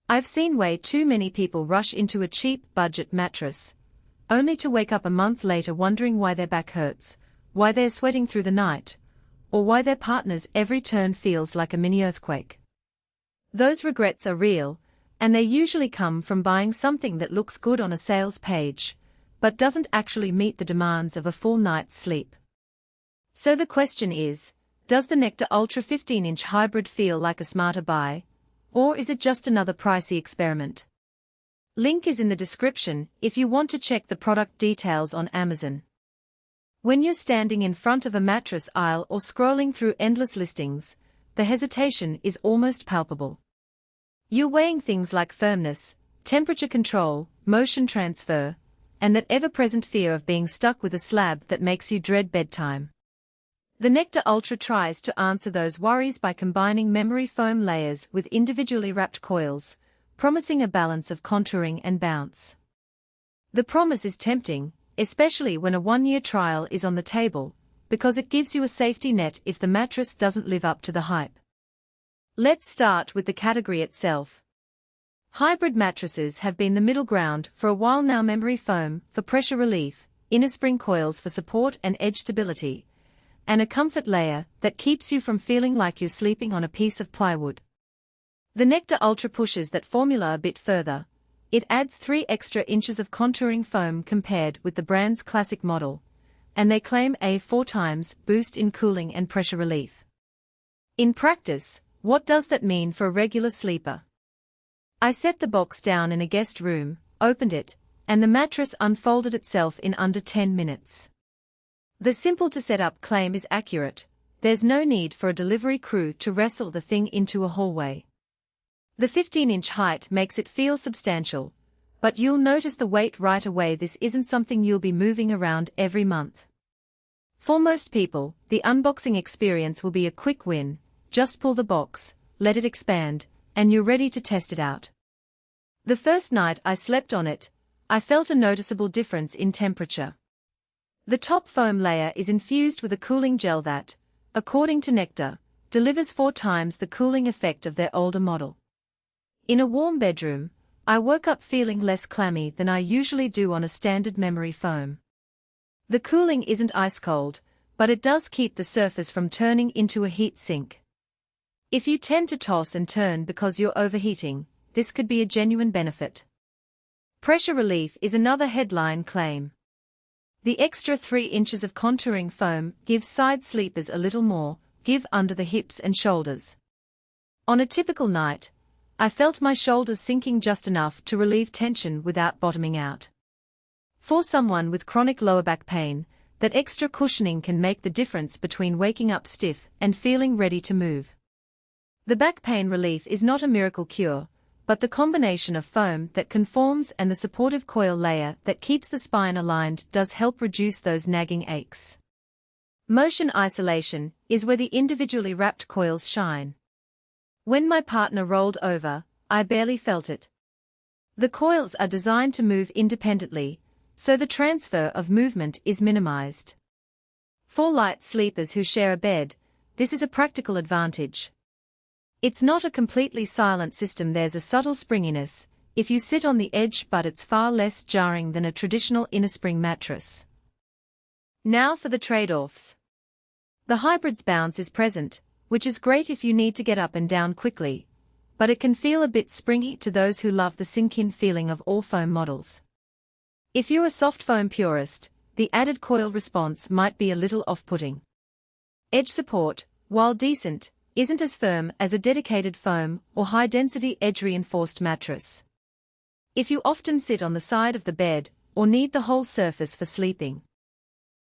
I've seen way too many people rush into a cheap budget mattress, only to wake up a month later wondering why their back hurts, why they're sweating through the night, or why their partner's every turn feels like a mini earthquake. Those regrets are real, and they usually come from buying something that looks good on a sales page, but doesn't actually meet the demands of a full night's sleep. So the question is, does the Nectar Ultra 15-inch hybrid feel like a smarter buy, or is it just another pricey experiment? Link is in the description if you want to check the product details on Amazon. When you're standing in front of a mattress aisle or scrolling through endless listings, the hesitation is almost palpable. You're weighing things like firmness, temperature control, motion transfer, and that ever-present fear of being stuck with a slab that makes you dread bedtime. The Nectar Ultra tries to answer those worries by combining memory foam layers with individually wrapped coils, promising a balance of contouring and bounce. The promise is tempting, especially when a 1-year trial is on the table, because it gives you a safety net if the mattress doesn't live up to the hype. Let's start with the category itself. Hybrid mattresses have been the middle ground for a while now. Memory foam for pressure relief, inner spring coils for support and edge stability, and a comfort layer that keeps you from feeling like you're sleeping on a piece of plywood. The Nectar Ultra pushes that formula a bit further. It adds 3 extra inches of contouring foam compared with the brand's classic model, and they claim a 4x boost in cooling and pressure relief. In practice, what does that mean for a regular sleeper? I set the box down in a guest room, opened it, and the mattress unfolded itself in under 10 minutes. The simple-to-set-up claim is accurate. There's no need for a delivery crew to wrestle the thing into a hallway. The 15-inch height makes it feel substantial, but you'll notice the weight right away. This isn't something you'll be moving around every month. For most people, the unboxing experience will be a quick win. Just pull the box, let it expand, and you're ready to test it out. The first night I slept on it, I felt a noticeable difference in temperature. The top foam layer is infused with a cooling gel that, according to Nectar, delivers 4 times the cooling effect of their older model. In a warm bedroom, I woke up feeling less clammy than I usually do on a standard memory foam. The cooling isn't ice cold, but it does keep the surface from turning into a heat sink. If you tend to toss and turn because you're overheating, this could be a genuine benefit. Pressure relief is another headline claim. The extra 3 inches of contouring foam gives side sleepers a little more give under the hips and shoulders. On a typical night, I felt my shoulders sinking just enough to relieve tension without bottoming out. For someone with chronic lower back pain, that extra cushioning can make the difference between waking up stiff and feeling ready to move. The back pain relief is not a miracle cure, but the combination of foam that conforms and the supportive coil layer that keeps the spine aligned does help reduce those nagging aches. Motion isolation is where the individually wrapped coils shine. When my partner rolled over, I barely felt it. The coils are designed to move independently, so the transfer of movement is minimized. For light sleepers who share a bed, this is a practical advantage. It's not a completely silent system. There's a subtle springiness if you sit on the edge, but it's far less jarring than a traditional inner spring mattress. Now for the trade-offs. The hybrid's bounce is present, which is great if you need to get up and down quickly, but it can feel a bit springy to those who love the sink-in feeling of all foam models. If you're a soft foam purist, the added coil response might be a little off-putting. Edge support, while decent, isn't as firm as a dedicated foam or high-density edge-reinforced mattress. If you often sit on the side of the bed or need the whole surface for sleeping,